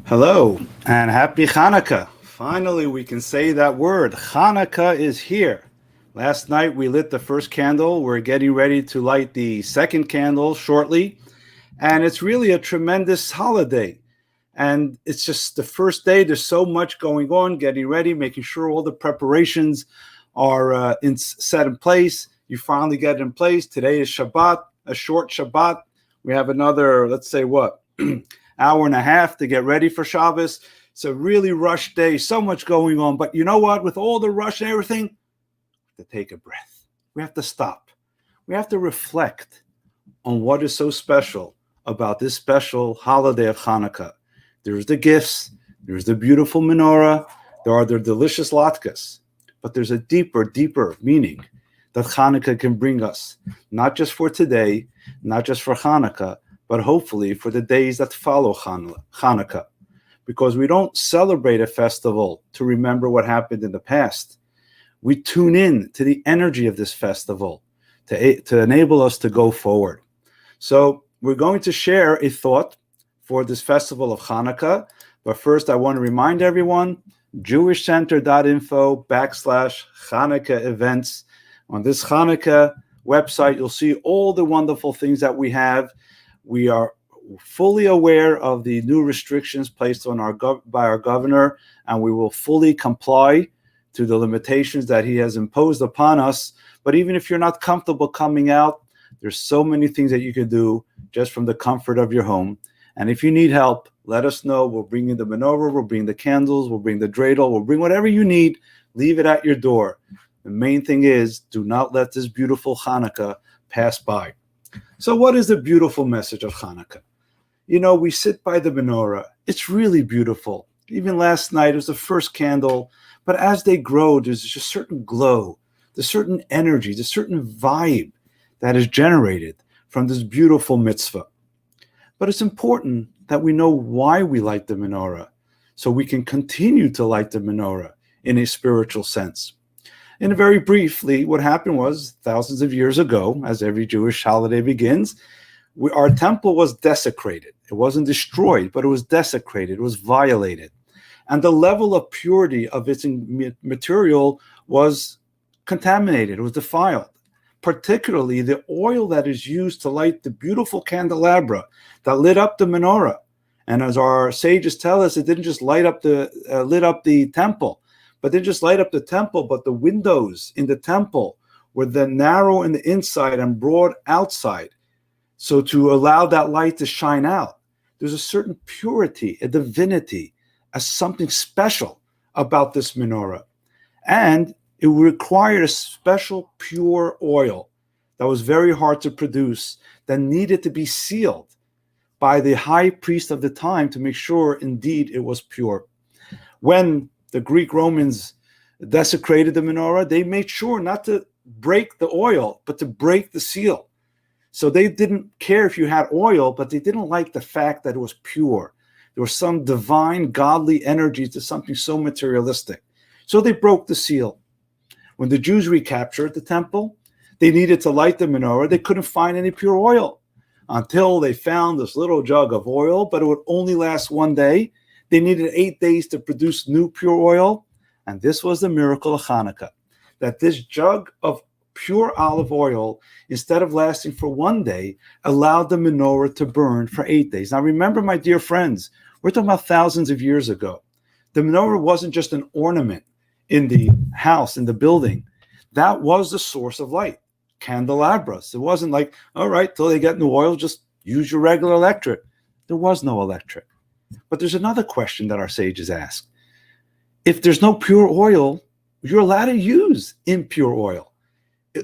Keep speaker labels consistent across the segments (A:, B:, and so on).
A: Hello and happy Chanukah. Finally, we can say that word. Chanukah is here. Last night we lit the first candle. We're getting ready to light the second candle shortly. And it's really a tremendous holiday. And it's just the first day. There's so much going on, getting ready, making sure all the preparations are set in place. You finally get it in place. Today is Shabbat, a short Shabbat. We have another, let's say what? Hour and a half to get ready for Shabbos. It's a really rush day, so much going on. But you know what? With all the rush and everything, we have to take a breath. We have to stop. We have to reflect on what is so special about this special holiday of Chanukah. There's the gifts, there's the beautiful menorah, there are the delicious latkes, but there's a deeper meaning that Chanukah can bring us, not just for today, not just for Chanukah, but hopefully for the days that follow Chanukah. Because we don't celebrate a festival to remember what happened in the past. We tune in to the energy of this festival to enable us to go forward. So we're going to share a thought for this festival of Chanukah. But first, I want to remind everyone, jewishcenter.info/Chanukah events. On this Chanukah website, you'll see all the wonderful things that we have. We are fully aware of the new restrictions placed on by our governor, and we will fully comply to the limitations that he has imposed upon us. But even if you're not comfortable coming out, there's so many things that you can do just from the comfort of your home. And if you need help, let us know. We'll bring you the menorah, we'll bring the candles, we'll bring the dreidel, we'll bring whatever you need. Leave it at your door. The main thing is, do not let this beautiful Chanukah pass by. So what is the beautiful message of Chanukah? You know, we sit by the menorah. It's really beautiful. Even last night, it was the first candle. But as they grow, there's just a certain glow, there's certain energy, there's a certain vibe that is generated from this beautiful mitzvah. But it's important that we know why we light the menorah, so we can continue to light the menorah in a spiritual sense. And very briefly, what happened was, thousands of years ago, as every Jewish holiday begins, our temple was desecrated. It wasn't destroyed, but it was desecrated. It was violated. And the level of purity of its material was contaminated. It was defiled. Particularly the oil that is used to light the beautiful candelabra that lit up the menorah. And as our sages tell us, it didn't just lit up the temple, but didn't just light up the temple, but the windows in the temple were then narrow in the inside and broad outside. So to allow that light to shine out, there's a certain purity, a divinity, as something special about this menorah. And it required a special pure oil that was very hard to produce, that needed to be sealed by the high priest of the time to make sure indeed it was pure. When the Greek Romans desecrated the menorah, they made sure not to break the oil, but to break the seal. So they didn't care if you had oil, but they didn't like the fact that it was pure. There was some divine, godly energy to something so materialistic. So they broke the seal. When the Jews recaptured the temple, they needed to light the menorah. They couldn't find any pure oil until they found this little jug of oil, but it would only last one day. They needed 8 days to produce new pure oil. And this was the miracle of Chanukah, that this jug of pure olive oil, instead of lasting for one day, allowed the menorah to burn for 8 days. Now remember, my dear friends, we're talking about thousands of years ago. The menorah wasn't just an ornament in the house, in the building. That was the source of light, candelabras. It wasn't like, all right, till they get new oil, just use your regular electric. There was no electric. But there's another question that our sages ask. If there's no pure oil, you're allowed to use impure oil.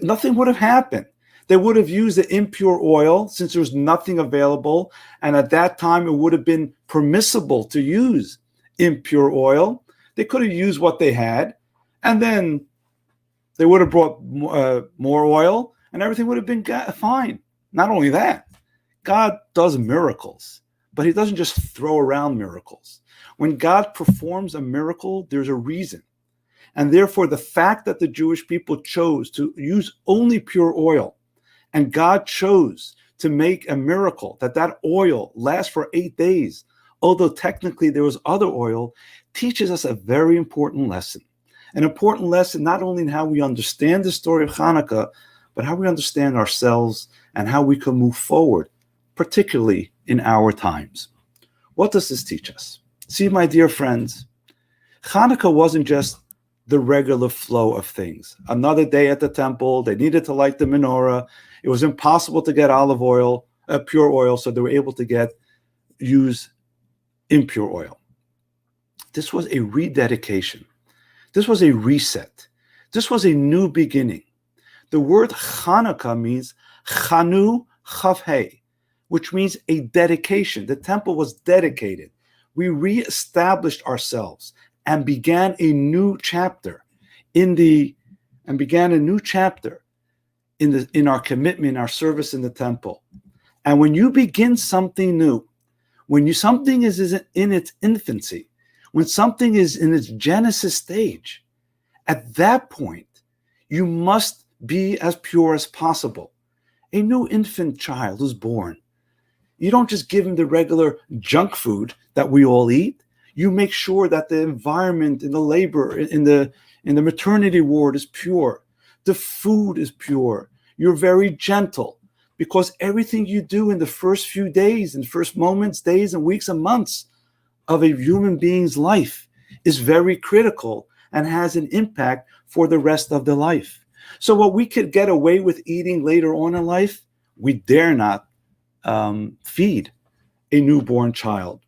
A: Nothing would have happened. They would have used the impure oil since there was nothing available. And at that time, it would have been permissible to use impure oil. They could have used what they had, and then they would have brought more oil, and everything would have been fine. Not only that, God does miracles, but he doesn't just throw around miracles. When God performs a miracle, there's a reason. And therefore, the fact that the Jewish people chose to use only pure oil, and God chose to make a miracle that oil lasts for 8 days, although technically there was other oil, teaches us a very important lesson. An important lesson not only in how we understand the story of Chanukah, but how we understand ourselves and how we can move forward, particularly in our times. What does this teach us? See, my dear friends, Chanukah wasn't just the regular flow of things. Another day at the temple, they needed to light the menorah. It was impossible to get olive oil, pure oil, so they were able to use impure oil. This was a rededication. This was a reset. This was a new beginning. The word Chanukah means Chanu Chavhei, which means a dedication. The temple was dedicated. We reestablished ourselves and began a new chapter in our commitment, our service in the temple. And when you begin something new, when something is in its infancy, when something is in its genesis stage, at that point, you must be as pure as possible. A new infant child is born. You don't just give him the regular junk food that we all eat. You make sure that the environment in the labor, in the maternity ward is pure. The food is pure. You're very gentle, because everything you do in the first few days, and first moments, days, and weeks and months of a human being's life is very critical and has an impact for the rest of the life. So what we could get away with eating later on in life, we dare not feed a newborn child.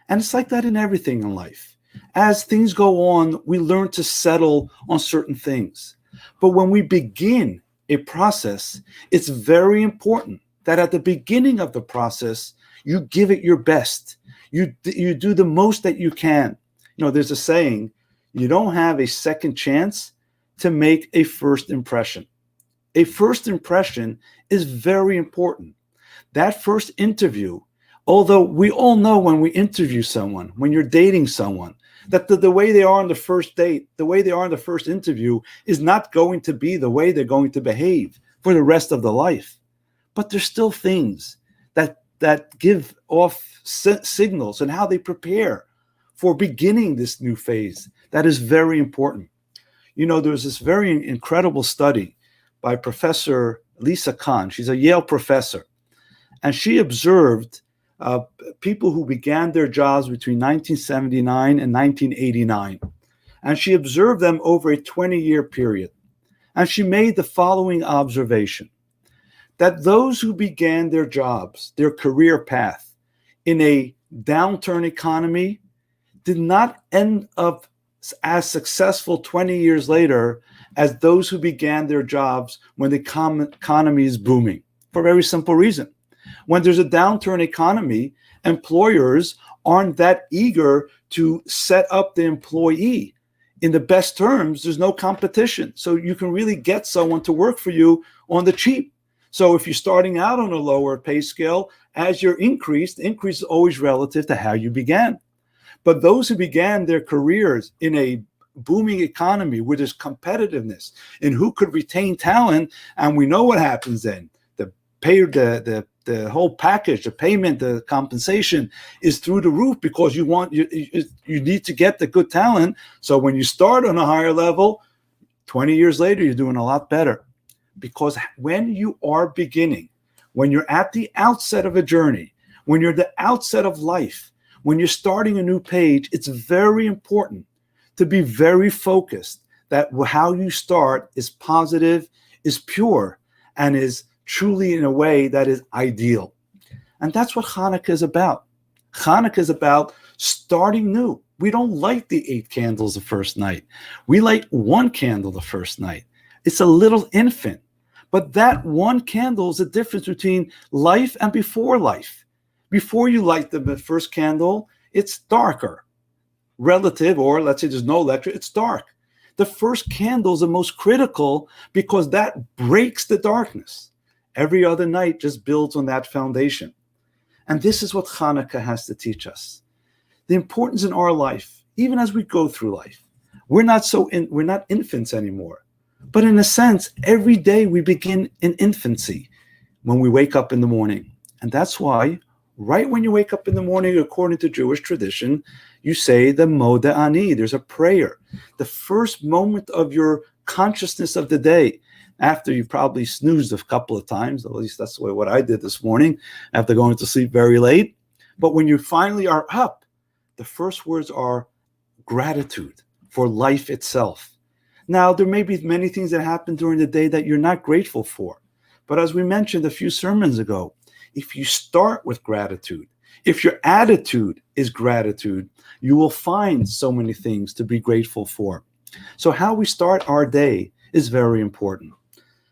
A: And it's like that in everything in life. As things go on, we learn to settle on certain things. But when we begin a process, it's very important that at the beginning of the process, you give it your best. You do the most that you can. You know, there's a saying, you don't have a second chance to make a first impression. A first impression is very important. That first interview, although we all know when we interview someone, when you're dating someone, that the way they are on the first date, the way they are in the first interview is not going to be the way they're going to behave for the rest of the life. But there's still things that give off signals and how they prepare for beginning this new phase. That is very important. You know, there's this very incredible study by Professor Lisa Kahn. She's a Yale professor. And she observed people who began their jobs between 1979 and 1989. And she observed them over a 20-year period. And she made the following observation, that those who began their jobs, their career path, in a downturn economy did not end up as successful 20 years later as those who began their jobs when the economy is booming, for a very simple reason. When there's a downturn economy, employers aren't that eager to set up the employee in the best terms. There's no competition. So you can really get someone to work for you on the cheap. So if you're starting out on a lower pay scale, as you're increased, the increase is always relative to how you began. But those who began their careers in a booming economy where there's competitiveness and who could retain talent, and we know what happens then. The whole package, the payment, the compensation is through the roof, because you need to get the good talent. So when you start on a higher level, 20 years later, you're doing a lot better. Because when you are beginning, when you're at the outset of a journey, when you're at the outset of life, when you're starting a new page, it's very important to be very focused that how you start is positive, is pure, and is truly in a way that is ideal. And that's what Chanukah is about. Chanukah is about starting new. We don't light the 8 candles the first night. We light 1 candle the first night. It's a little infant. But that 1 candle is the difference between life and before life. Before you light the first candle, it's darker. Relative, or let's say there's no electric, it's dark. The first candle is the most critical because that breaks the darkness. Every other night just builds on that foundation. And this is what Chanukah has to teach us. The importance in our life, even as we go through life. We're not infants anymore. But in a sense, every day we begin in infancy when we wake up in the morning. And that's why Right when you wake up in the morning, according to Jewish tradition, you say the Moda Ani. There's a prayer. The first moment of your consciousness of the day, after you probably snoozed a couple of times, at least that's the way what I did this morning, after going to sleep very late. But when you finally are up, the first words are gratitude for life itself. Now, there may be many things that happen during the day that you're not grateful for. But as we mentioned a few sermons ago, if you start with gratitude, if your attitude is gratitude, you will find so many things to be grateful for. So how we start our day is very important.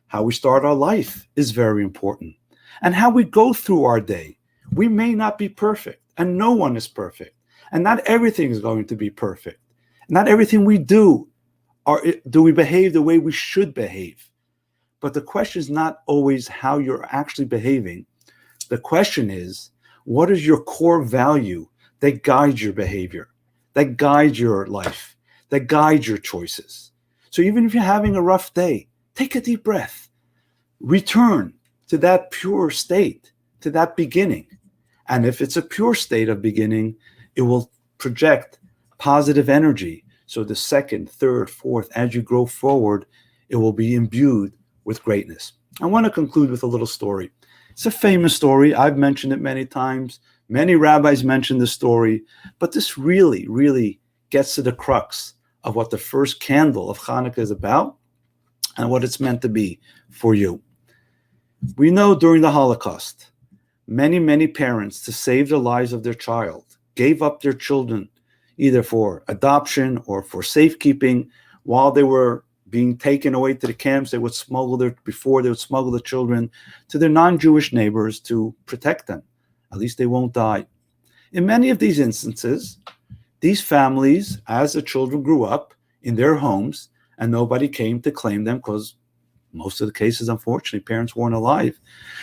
A: How we start our life is very important. And how we go through our day. We may not be perfect, and no one is perfect. And not everything is going to be perfect. Not everything we do we behave the way we should behave. But the question is not always how you're actually behaving. The question is, what is your core value that guides your behavior, that guides your life, that guides your choices? So even if you're having a rough day, take a deep breath. Return to that pure state, to that beginning. And if it's a pure state of beginning, it will project positive energy. So the second, third, fourth, as you grow forward, it will be imbued with greatness. I want to conclude with a little story. It's a famous story. I've mentioned it many times. Many rabbis mention the story, but this really, really gets to the crux of what the first candle of Chanukah is about and what it's meant to be for you. We know during the Holocaust, many, many parents, to save the lives of their child, gave up their children either for adoption or for safekeeping. While they were being taken away to the camps, they would smuggle the children to their non-Jewish neighbors to protect them. At least they won't die. In many of these instances, these families, as the children grew up in their homes, and nobody came to claim them because most of the cases, unfortunately, parents weren't alive.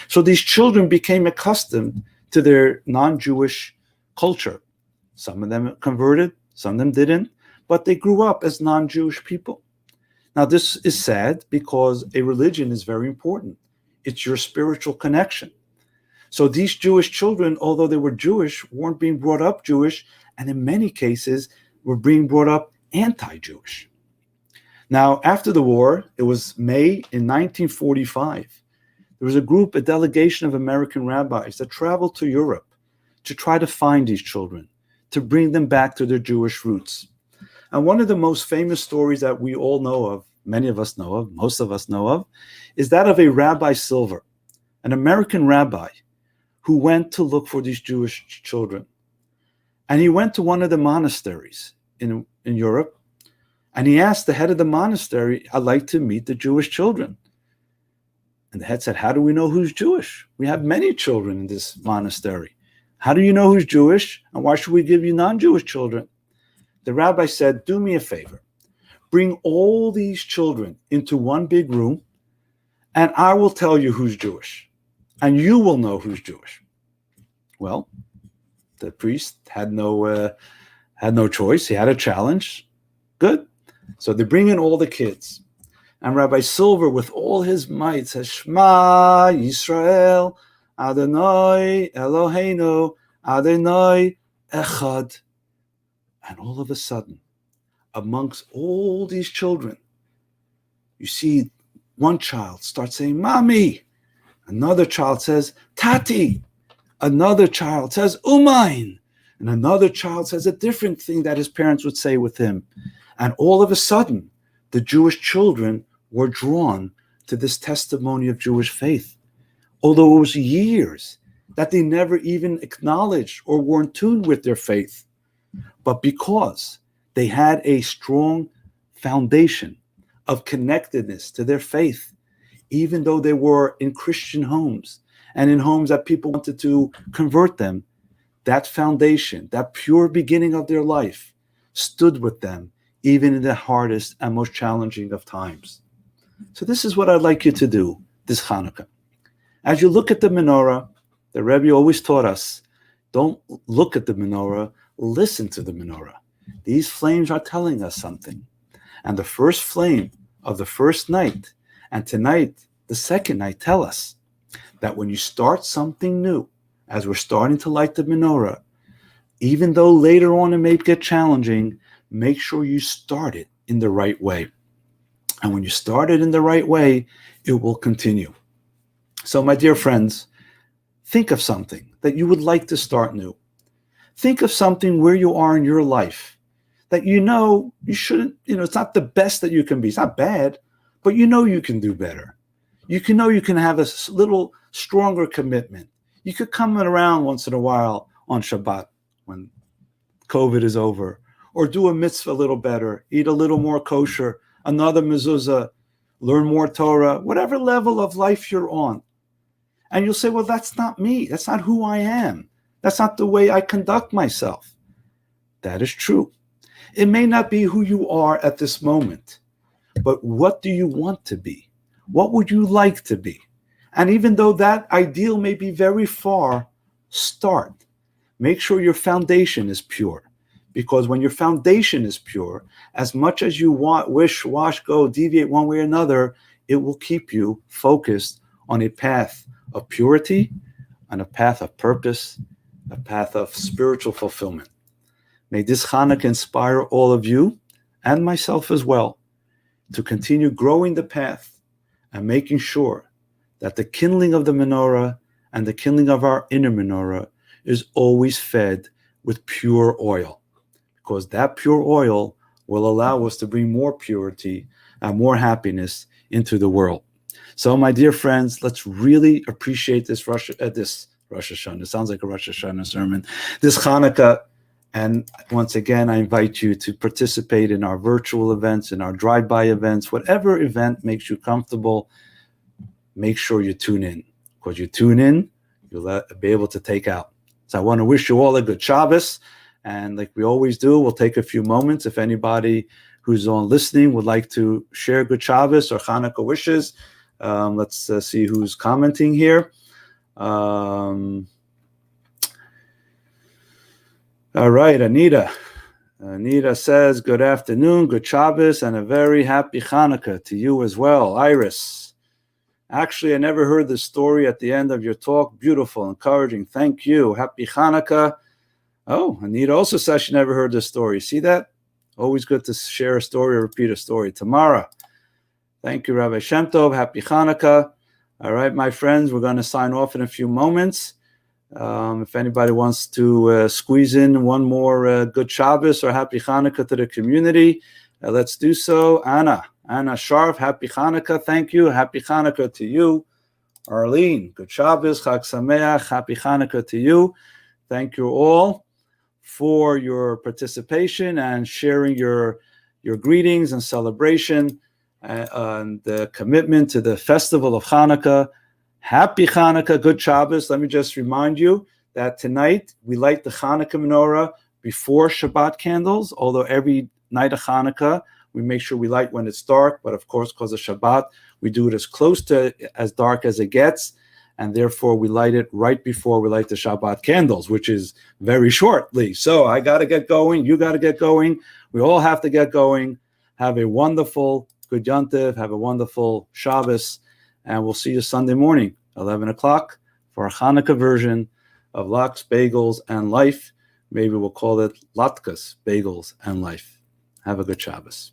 A: So these children became accustomed to their non-Jewish culture. Some of them converted, some of them didn't, but they grew up as non-Jewish people. Now, this is sad because a religion is very important. It's your spiritual connection. So these Jewish children, although they were Jewish, weren't being brought up Jewish, and in many cases were being brought up anti-Jewish. Now, after the war, it was May in 1945, there was a delegation of American rabbis that traveled to Europe to try to find these children, to bring them back to their Jewish roots. And one of the most famous stories that we all know of, many of us know of, most of us know of, is that of a Rabbi Silver, an American rabbi who went to look for these Jewish children. And he went to one of the monasteries in Europe, and he asked the head of the monastery, "I'd like to meet the Jewish children." And the head said, "How do we know who's Jewish? We have many children in this monastery. How do you know who's Jewish? And why should we give you non-Jewish children?" The rabbi said, "Do me a favor. Bring all these children into one big room, and I will tell you who's Jewish, and you will know who's Jewish." Well, the priest had no choice. He had a challenge. Good. So they bring in all the kids. And Rabbi Silver, with all his might, says, "Shema Yisrael, Adonai Eloheinu, Adonai Echad." And all of a sudden, amongst all these children, you see one child start saying, "Mommy." Another child says, "Tati." Another child says, "Umain." And another child says a different thing that his parents would say with him. And all of a sudden, the Jewish children were drawn to this testimony of Jewish faith. Although it was years that they never even acknowledged or were in tune with their faith. But because they had a strong foundation of connectedness to their faith, even though they were in Christian homes and in homes that people wanted to convert them, that foundation, that pure beginning of their life stood with them even in the hardest and most challenging of times. So this is what I'd like you to do this Chanukah. As you look at the menorah, the Rebbe always taught us, don't look at the menorah, listen to the menorah. These flames are telling us something. And the first flame of the first night, and tonight, the second night, tell us that when you start something new, as we're starting to light the menorah, even though later on it may get challenging, make sure you start it in the right way. And when you start it in the right way, it will continue. So, my dear friends, think of something that you would like to start new. Think of something where you are in your life that you shouldn't, it's not the best that you can be. It's not bad, but you can do better. You can have a little stronger commitment. You could come around once in a while on Shabbat when COVID is over, or do a mitzvah a little better, eat a little more kosher, another mezuzah, learn more Torah, whatever level of life you're on. And you'll say, well, that's not me. That's not who I am. That's not the way I conduct myself. That is true. It may not be who you are at this moment, but what do you want to be? What would you like to be? And even though that ideal may be very far, start. Make sure your foundation is pure. Because when your foundation is pure, as much as you wish, wash, go, deviate one way or another, it will keep you focused on a path of purity, on a path of purpose, a path of spiritual fulfillment. May this Chanukah inspire all of you and myself as well to continue growing the path and making sure that the kindling of the menorah and the kindling of our inner menorah is always fed with pure oil, because that pure oil will allow us to bring more purity and more happiness into the world. So, my dear friends, let's really appreciate this Rosh Hashanah. It sounds like a Rosh Hashanah sermon. This Chanukah. And once again, I invite you to participate in our virtual events, in our drive-by events, whatever event makes you comfortable. Make sure you tune in, because you tune in, you'll be able to take out. So I want to wish you all a good Shabbos. And like we always do, we'll take a few moments. If anybody who's on listening would like to share good Shabbos or Chanukah wishes, let's see who's commenting here. All right, Anita. Anita says, good afternoon, good Shabbos, and a very happy Chanukah to you as well. Iris. Actually, I never heard the story at the end of your talk. Beautiful, encouraging. Thank you. Happy Chanukah. Oh, Anita also says she never heard the story. See that? Always good to share a story or repeat a story. Tamara. Thank you, Rabbi Shem Tov. Happy Chanukah. All right, my friends, we're going to sign off in a few moments. If anybody wants to squeeze in one more good Shabbos or happy Chanukah to the community, let's do so. Anna Sharf, happy Chanukah. Thank you. Happy Chanukah to you. Arlene, good Shabbos, Chag Sameach, happy Chanukah to you. Thank you all for your participation and sharing your greetings and celebration and the commitment to the festival of Chanukah. Happy Chanukah, good Shabbos. Let me just remind you that tonight we light the Chanukah menorah before Shabbat candles, although every night of Chanukah we make sure we light when it's dark, but of course because of Shabbat we do it as close to as dark as it gets, and therefore we light it right before we light the Shabbat candles, which is very shortly. So I got to get going, you got to get going, we all have to get going. Have a wonderful good Yontiv, have a wonderful Shabbos, and we'll see you Sunday morning, 11 o'clock, for our Chanukah version of Lox, Bagels, and Life. Maybe we'll call it Latkes, Bagels, and Life. Have a good Shabbos.